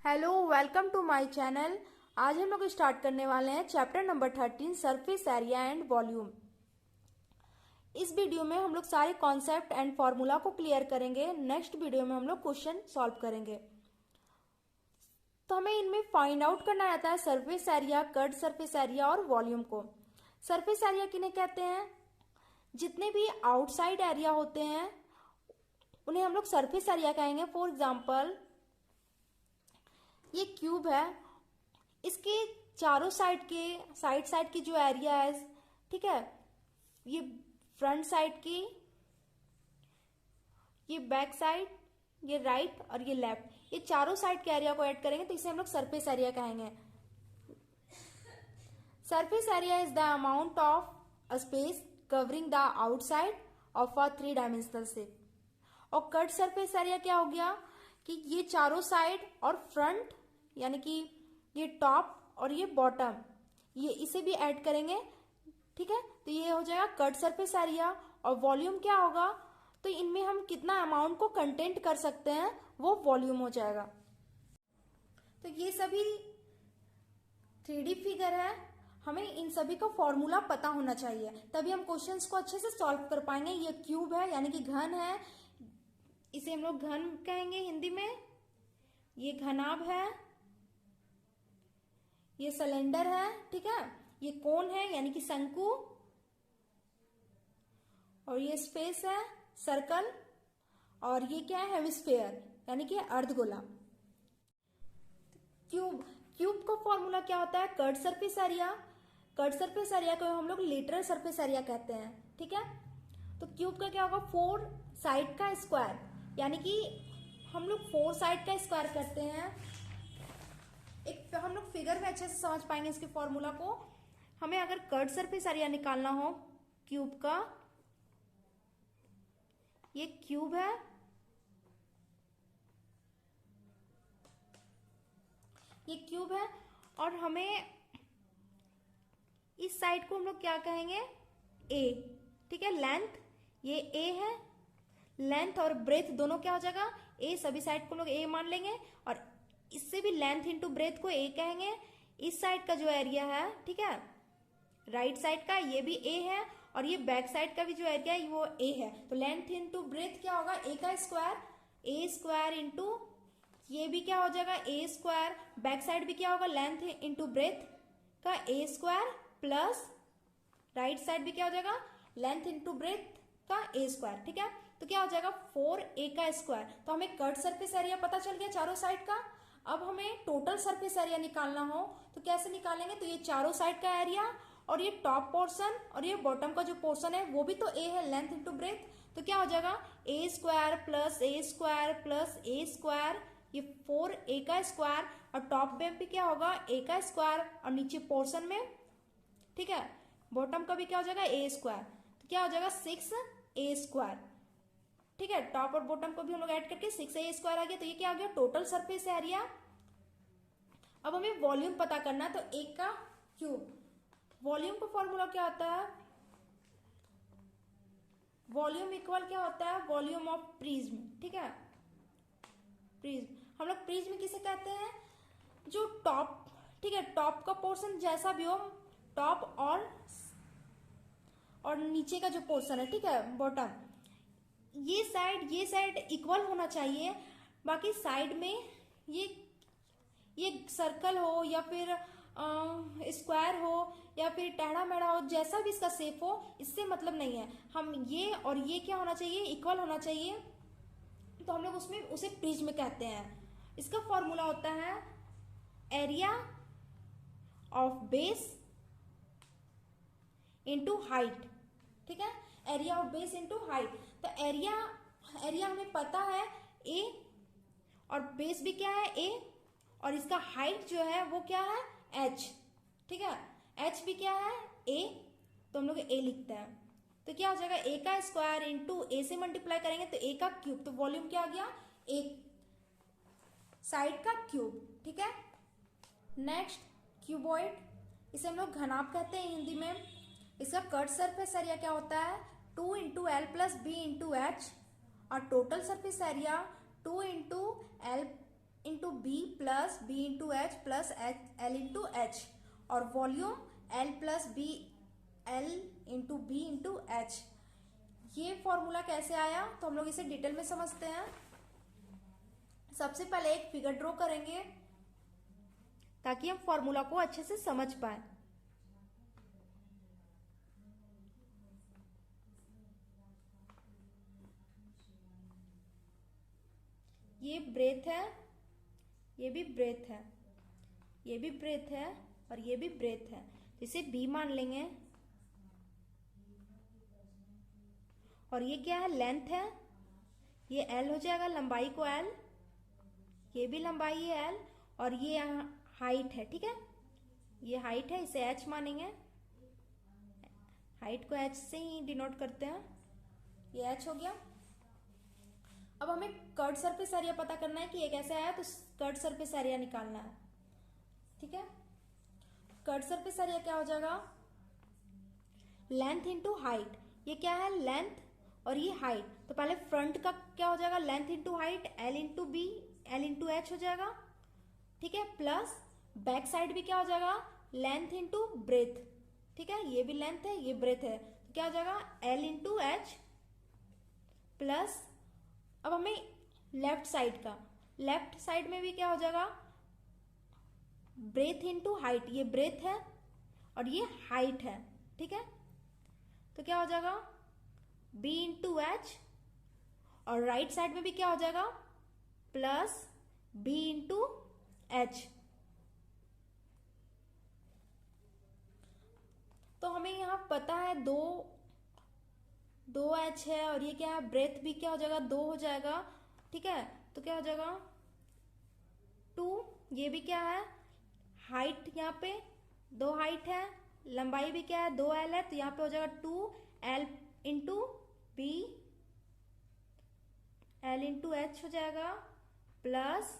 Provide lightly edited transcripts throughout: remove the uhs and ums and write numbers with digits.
Hello, welcome to my channel. आज हम लोग स्टार्ट करने वाले हैं chapter number 13 surface area and volume. इस वीडियो में हम लोग सारे कॉन्सेप्ट एंड फॉर्मूला को क्लियर करेंगे। नेक्स्ट वीडियो में हम लोग क्वेश्चन सॉल्व करेंगे। तो हमें इनमें फाइंड आउट करना रहता है surface area, cut surface area और वॉल्यूम को। सरफेस एरिया किन्हें कहते हैं? जितने भी आउटसाइड एरिया होते हैं उन्हें हम लोग सरफेस एरिया कहेंगे। फॉर एग्जाम्पल, ये क्यूब है, इसके चारों साइड की जो एरिया है, ठीक है, ये फ्रंट साइड की, ये बैक साइड, ये राइट और ये लेफ्ट, ये चारों साइड के एरिया को ऐड करेंगे तो इसे हम लोग सरफेस एरिया कहेंगे। Surface area is the amount of a space covering the outside of a 3 dimensional shape. और कट सरफेस एरिया क्या हो गया कि ये चारों साइड और फ्रंट, यानी कि ये टॉप और ये बॉटम, ये इसे भी ऐड करेंगे, ठीक है, तो ये हो जाएगा कट सरफेस एरिया। और वॉल्यूम क्या होगा, तो इनमें हम कितना अमाउंट को कंटेंट कर सकते हैं वो वॉल्यूम हो जाएगा। तो ये सभी 3D फिगर है, हमें इन सभी का फॉर्मूला पता होना चाहिए, तभी हम क्वेश्चंस को अच्छे से सॉल्व कर पाएंगे। ये क्यूब है यानी कि घन है, इसे हम लोग घन कहेंगे हिंदी में। ये घनाभ है, ये सिलेंडर है, ठीक है, ये कोन है यानी कि शंकु, और ये स्पेस है सर्कल, और ये क्या है हेमिस्फेयर यानी कि अर्धगोला। क्यूब का फॉर्मूला क्या होता है? Cut surface area. Cut surface area को हम लोग लिटरल सरफेस एरिया कहते हैं, ठीक है। तो क्यूब का क्या होगा? 4 साइड का स्क्वायर, यानी कि हम लोग 4 साइड का स्क्वायर करते हैं। एक हम लोग फिगर में अच्छे से समझ पाएंगे इसके फॉर्मूला को। हमें अगर कर्व सरफेस एरिया निकालना हो क्यूब का, ये क्यूब है, ये क्यूब है, और हमें इस साइड को हम लोग क्या कहेंगे? ए, ठीक है। लेंथ ये ए है, लेंथ और ब्रेथ दोनों क्या हो जाएगा? ए। सभी साइड को हम लोग ए मान लेंगे, और इससे भी लेंथ इंटू ब्रेथ को ए कहेंगे। इस साइड का जो एरिया है, ठीक है, राइट साइड का, ये भी ए है, और ये बैक साइड का भी जो एरिया है वो ए है। तो लेंथ इंटू ब्रेथ क्या होगा? ए का स्क्वायर, ए स्क्वायर इंटू ये भी क्या हो जाएगा? ए स्क्वायर। बैक साइड भी क्या होगा? लेंथ इंटू ब्रेथ का ए स्क्वायर, प्लस राइट साइड भी क्या हो जाएगा? लेंथ इंटू ब्रेथ का ए स्क्वायर, ठीक है। तो क्या हो जाएगा? 4a का स्क्वायर। तो हमें कट सरफेस एरिया पता चल गया चारों साइड का। अब हमें टोटल सरफेस एरिया निकालना हो तो कैसे निकालेंगे? तो ये चारों साइड का एरिया, और ये टॉप पोर्शन और ये बॉटम का जो पोर्शन है वो भी तो ए है, लेंथ इंटू ब्रेथ। तो क्या हो जाएगा? ए स्क्वायर प्लस ए स्क्वायर प्लस ए स्क्वायर, ये 4a का स्क्वायर, और टॉप में भी क्या होगा? ए का स्क्वायर, और नीचे पोर्शन में, ठीक है, बॉटम का भी क्या हो जाएगा? ए स्क्वायर। तो क्या हो जाएगा? 6a स्क्वायर, ठीक है। टॉप और बॉटम को भी हम लोग ऐड करके 6a स्क्वायर आ गया। तो ये क्या आ गया? Total surface area. अब हमें वॉल्यूम पता करना है, तो एक का क्यूब। वॉल्यूम का फॉर्मूला क्या होता है? वॉल्यूम इक्वल क्या होता है? वॉल्यूम ऑफ प्रिज्म, ठीक है। प्रिज्म, हम लोग प्रिज्म किसे कहते हैं? जो टॉप, ठीक है, टॉप का पोर्शन जैसा भी हो, टॉप और नीचे का जो पोर्शन है, ठीक है, बॉटम, ये साइड इक्वल होना चाहिए। बाकी साइड में ये सर्कल हो या फिर स्क्वायर हो या फिर टेढ़ा मेढ़ा हो, जैसा भी इसका शेप हो, इससे मतलब नहीं है। हम ये और ये क्या होना चाहिए? इक्वल होना चाहिए। तो हम लोग उसमें उसे प्रिज्म कहते हैं। इसका फॉर्मूला होता है area of base into height, ठीक है, area of base into height. तो एरिया हमें पता है ए, और बेस भी क्या है? ए, और इसका हाइट जो है वो क्या है? एच, ठीक है, एच भी क्या है? ए, तो हम लोग ए लिखते हैं। तो क्या हो जाएगा? ए का स्क्वायर इंटू ए से मल्टीप्लाई करेंगे तो ए का क्यूब। तो वॉल्यूम क्या आ गया? एक साइड का क्यूब, ठीक है। नेक्स्ट क्यूबॉइड, इसे हम लोग घनाभ कहते हैं हिंदी में। इसका कट सरफेस एरिया क्या होता है? 2 into L plus B into H, और total surface area 2 into L into B into H plus L into H, और volume L plus B L into B into H. ये formula कैसे आया, तो हम लोग इसे डिटेल में समझते हैं। सबसे पहले एक फिगर ड्रॉ करेंगे ताकि हम फॉर्मूला को अच्छे से समझ पाए। ये ब्रेथ है, ये भी ब्रेथ है, ये भी ब्रेथ है, और ये भी ब्रेथ है, इसे बी मान लेंगे। और ये क्या है, लेंथ है, ये एल हो जाएगा, लंबाई को एल, ये भी लंबाई है एल, और ये हाइट है, ठीक है, ये हाइट है, इसे एच मानेंगे। हाइट को एच से ही डिनोट करते हैं, ये एच हो गया। अब हमें कर्ड सरफेस एरिया पता करना है कि ये कैसे आया, तो कर्ड सरफेस एरिया निकालना है, ठीक है। कर्ड सरफेस एरिया क्या हो जाएगा, लेंथ इंटू हाइट। ये क्या है, लेंथ और ये हाइट, तो पहले फ्रंट का क्या हो जाएगा, length into height, L into B L into H हो जाएगा, ठीक है। प्लस बैक साइड भी क्या हो जाएगा, लेंथ इंटू ब्रेथ, ठीक है, ये भी लेंथ है, ये ब्रेथ है, तो क्या हो जाएगा, एल इंटू एच प्लस। अब हमें लेफ्ट साइड में भी क्या हो जाएगा, ब्रेथ इंटू हाइट, ये ब्रेथ है और ये हाइट है, ठीक है, तो क्या हो जाएगा, बी इंटू एच, और राइट साइड में भी क्या हो जाएगा, प्लस बी इंटू एच। तो हमें यहां पता है दो एच है, और ये क्या है, ब्रेथ भी क्या हो जाएगा, 2 हो जाएगा, ठीक है, तो क्या हो जाएगा 2। ये भी क्या है, हाइट, यहाँ पे 2 हाइट है, लंबाई भी क्या है 2 एल है, तो यहाँ पे हो जाएगा 2 L into B L into H हो जाएगा, प्लस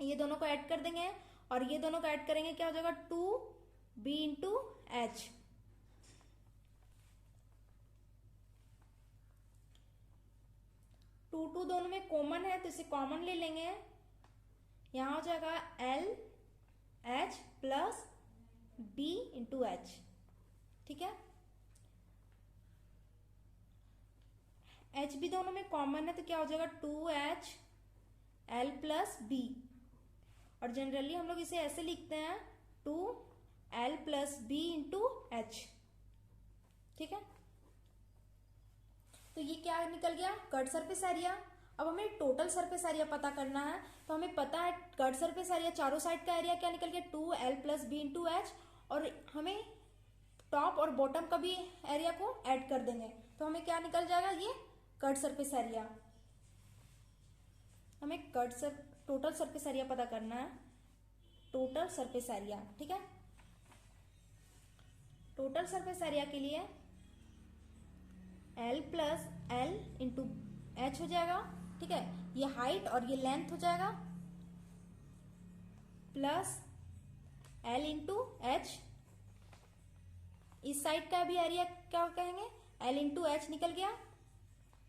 ये दोनों को ऐड कर देंगे, और ये दोनों को ऐड करेंगे, क्या हो जाएगा 2 बी इंटू एच। टू दोनों में कॉमन है, तो इसे कॉमन ले लेंगे, यहां हो जाएगा L H plus B into H, ठीक है। एच भी दोनों में कॉमन है, तो क्या हो जाएगा 2h एल प्लस बी, और जनरली हम लोग इसे ऐसे लिखते हैं 2l plus B into H, ठीक है। तो ये क्या निकल गया, कर्ड सरफेस एरिया। अब हमें टोटल सरफेस एरिया पता करना है, तो हमें पता है कर्ड सरफेस एरिया चारों साइड का एरिया क्या निकल गया, 2l plus B into H, और हमें टॉप और बॉटम का भी एरिया को ऐड कर देंगे, तो हमें क्या निकल जाएगा, ये कर्ड सरफेस एरिया। हमें टोटल सरफेस एरिया पता करना है, टोटल सरफेस एरिया, ठीक है। टोटल सरफेस एरिया के लिए L plus L into H हो जाएगा, ठीक है, ये हाइट और ये लेंथ हो जाएगा, प्लस एल इंटू एच, इस साइड का भी एरिया क्या कहेंगे, एल इंटू एच निकल गया,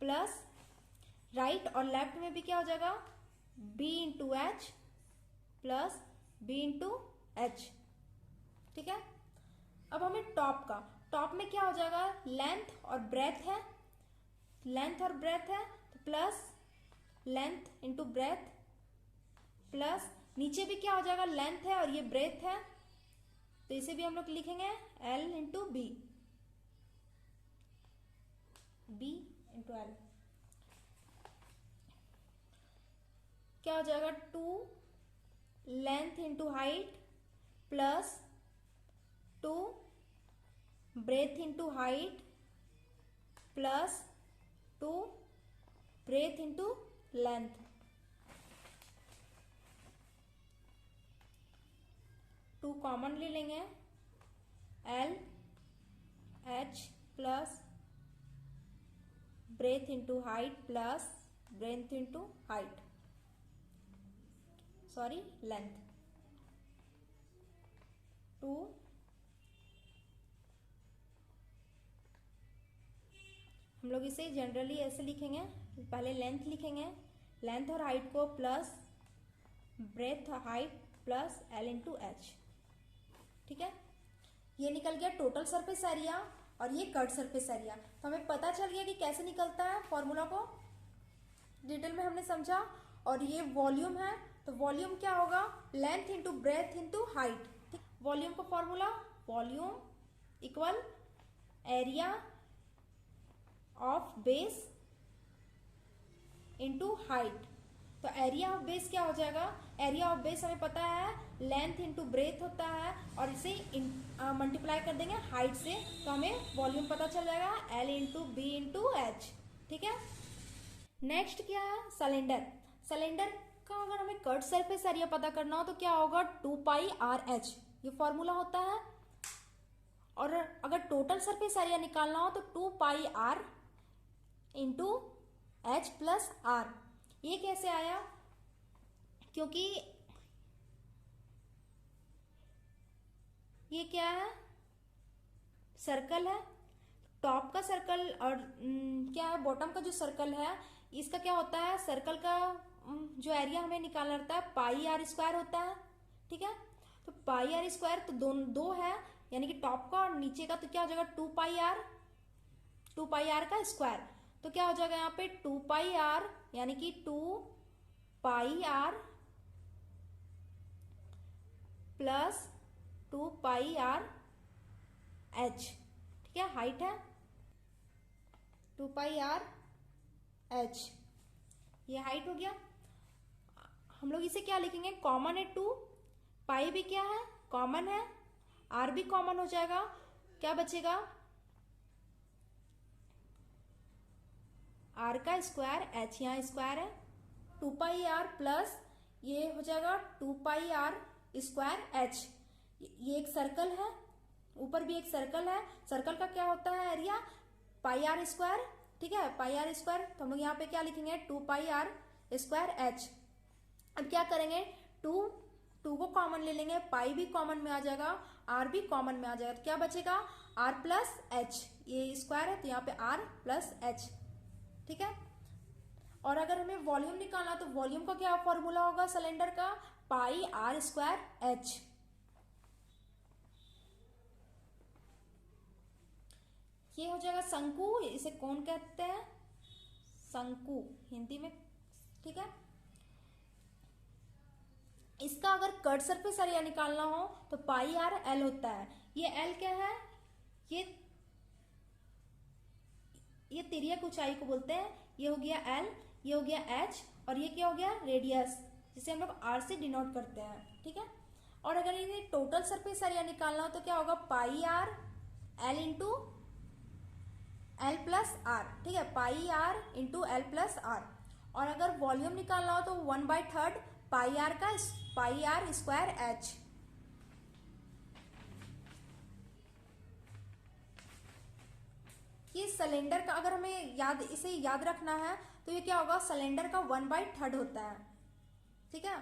प्लस राइट और लेफ्ट में भी क्या हो जाएगा, B into H plus B into H, ठीक है। अब हमें टॉप में क्या हो जाएगा, लेंथ और ब्रेथ है, लेंथ और ब्रेथ है, तो plus length into breath, plus नीचे भी क्या हो जाएगा, लेंथ है और ये ब्रेथ है, तो इसे भी हम लोग लिखेंगे L into B into L, क्या हो जाएगा 2 length into height plus 2 breadth into height plus 2 breadth into length, two common ले लेंगे, L H plus breadth into height plus breadth into height, sorry length, 2 हम लोग इसे जनरली ऐसे लिखेंगे, पहले लेंथ लिखेंगे, लेंथ और हाइट को plus breadth height plus L into H. ठीक है, ये निकल गया टोटल सरफेस एरिया और ये कट सरफेस एरिया। तो हमें पता चल गया कि कैसे निकलता है, फॉर्मूला को डिटेल में हमने समझा। और ये वॉल्यूम है, तो वॉल्यूम क्या होगा, length into breadth into height. Volume का formula, volume equal area of base into height. तो एरिया ऑफ बेस क्या हो जाएगा, एरिया ऑफ बेस हमें पता है लेंथ इंटू ब्रेथ होता है और इसे मल्टीप्लाई कर देंगे हाइट से, तो हमें वॉल्यूम पता चल जाएगा L into B into H. ठीक है, नेक्स्ट क्या है, सिलेंडर। सिलेंडर का अगर हमें कट सरफेस एरिया पता करना हो तो क्या होगा, 2 पाई आर एच, ये फॉर्मूला होता है। और अगर टोटल सरफेस एरिया निकालना हो तो 2 pi R into H plus R. ये कैसे आया, क्योंकि ये क्या है, सर्कल है, टॉप का सर्कल और क्या है, बॉटम का जो सर्कल है, इसका क्या होता है, सर्कल का जो एरिया हमें निकालना रहता है पाई आर स्क्वायर होता है। ठीक है, तो पाई आर स्क्वायर तो दो है, यानी कि टॉप का और नीचे का, तो क्या हो जाएगा 2 पाई आर का स्क्वायर। तो क्या हो जाएगा यहाँ पे 2 पाई आर, यानी कि 2 pi R plus 2 pi R H. ठीक है, हाइट है 2 पाई आर एच, ये हाइट हो गया। हम लोग इसे क्या लिखेंगे, कॉमन है 2, पाई भी क्या है, कॉमन है, आर भी कॉमन हो जाएगा, क्या बचेगा, आर का स्क्वायर, एच यहाँ स्क्वायर है, 2 पाई आर प्लस ये हो जाएगा 2 पाई आर स्क्वायर एच। ये एक सर्कल है, ऊपर भी एक सर्कल है, सर्कल का क्या होता है एरिया, पाई आर स्क्वायर। ठीक है, पाई आर स्क्वायर, तो हम लोग यहाँ पे क्या लिखेंगे, 2 पाई आर स्क्वायर एच। अब क्या करेंगे, 2 को कॉमन ले लेंगे, पाई भी कॉमन में आ जाएगा, आर भी कॉमन में आ जाएगा, तो क्या बचेगा, आर प्लस एच, ये स्क्वायर है तो यहाँ पे आर प्लस एच। ठीक है, और अगर हमें वॉल्यूम निकालना तो वॉल्यूम का क्या फॉर्मूला होगा सिलेंडर का, पाई आर स्क्वायर एच। ये हो जाएगा शंकु, इसे कौन कहते हैं, शंकु हिंदी में। ठीक है, इसका अगर कट सरफेस एरिया निकालना हो तो पाई आर एल होता है। ये एल क्या है, ये तिर्यक ऊंचाई को बोलते हैं, ये हो गया एल, ये हो गया एच, और ये क्या हो गया रेडियस, जिसे हम लोग आर से डिनोट करते हैं। ठीक है, और अगर इन्हें टोटल सरफेस एरिया निकालना हो तो क्या होगा, pi R L into L plus R. ठीक है, pi R into L plus R. और अगर वॉल्यूम निकालना हो तो 1/3 पाई आर स्क्वायर एच। ये सिलेंडर का अगर हमें इसे याद रखना है तो ये क्या होगा, सिलेंडर का 1/3 होता है। ठीक है,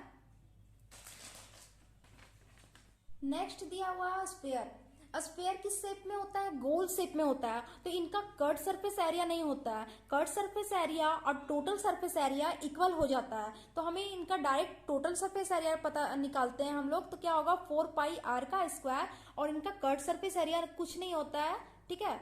नेक्स्ट दिया हुआ स्फीयर। स्फीयर किस शेप में होता है, गोल शेप में होता है, तो इनका कट सरफेस एरिया नहीं होता है। कट सरफेस एरिया और टोटल सरफेस एरिया इक्वल हो जाता है, तो हमें इनका डायरेक्ट टोटल सरफेस एरिया पता निकालते हैं हम लोग, तो क्या होगा 4 पाई आर का स्क्वायर, और इनका कट सरफेस एरिया कुछ नहीं होता है। ठीक है,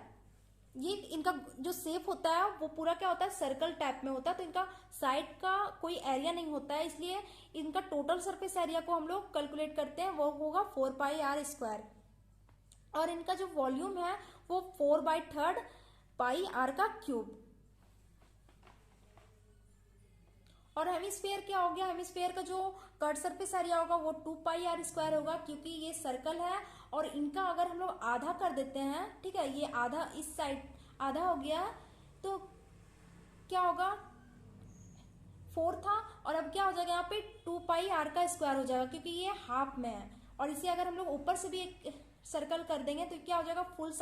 ये इनका जो शेप होता है वो पूरा क्या होता है, सर्कल टाइप में होता है, तो इनका साइड का कोई एरिया नहीं होता है, इसलिए इनका टोटल सरफेस एरिया को हम लोग कैलकुलेट करते हैं, वो होगा 4 पाई आर स्क्वायर। और इनका जो वॉल्यूम है वो 4/3 पाई आर का क्यूब। और हेमिस्फीयर क्या हो गया, हेमिस्फीयर का जो कट सरफेस एरिया होगा वो 2 पाई आर स्क्वायर होगा, क्योंकि ये सर्कल है और इनका अगर हम लोग आधा कर देते हैं, ठीक है, ये आधा इस साइड आधा हो गया, तो क्या होगा 4 था, और अब क्या हो जाएगा यहाँ पे 2 पाई आर का स्क्वायर हो जाएगा, क्योंकि ये हाफ में है। और इसे अगर हम लोग ऊपर से भी एक सर्कल कर देंगे तो क्या हो जाएगा, फुल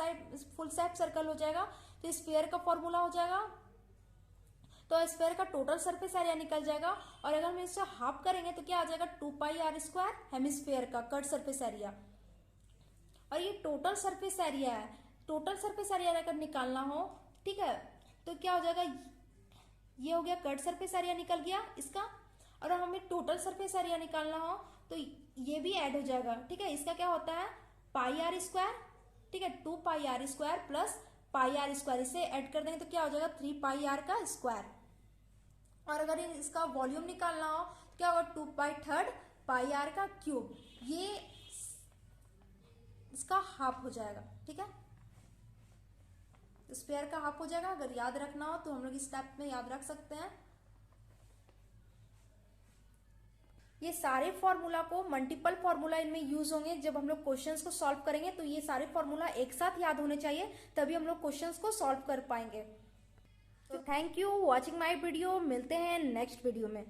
शेप सर्कल हो जाएगा। तो स्फीयर का फॉर्मूला हो जाएगा, तो स्फीयर का टोटल सरफेस एरिया निकल जाएगा, और अगर हम इसे हाफ करेंगे तो क्या आ जाएगा 2 पाई आर स्क्वायर हेमिस्फीयर का कट सरफेस एरिया। और ये टोटल सरफेस एरिया है, टोटल सरफेस एरिया अगर निकालना हो, ठीक है, तो क्या हो जाएगा, ये हो गया कट सरफेस एरिया निकल गया इसका। और हमें टोटल सरफेस एरिया निकालना हो तो ये भी ऐड हो जाएगा, ठीक है। इसका क्या होता है, पाई आर स्क्वायर, ठीक है, 2 pi R square plus pi R square, इसे ऐड कर देंगे तो क्या हो जाएगा 3 पाई आर का स्क्वायर। और अगर इसका वॉल्यूम निकालना हो तो क्या होगा 2 पाई थर्ड पाई आर का क्यूब, ये इसका हाफ हो जाएगा, ठीक है। स्क्वायर का हाफ हो जाएगा। अगर याद रखना हो तो हम लोग इस स्टेप में याद रख सकते हैं। ये सारे फॉर्मूला को, मल्टीपल फॉर्मूला इनमें यूज होंगे जब हम लोग क्वेश्चंस को सॉल्व करेंगे, तो ये सारे फॉर्मूला एक साथ याद होने चाहिए, तभी हम लोग क्वेश्चंस को सॉल्व कर पाएंगे। तो thank you watching my video, मिलते हैं नेक्स्ट वीडियो में।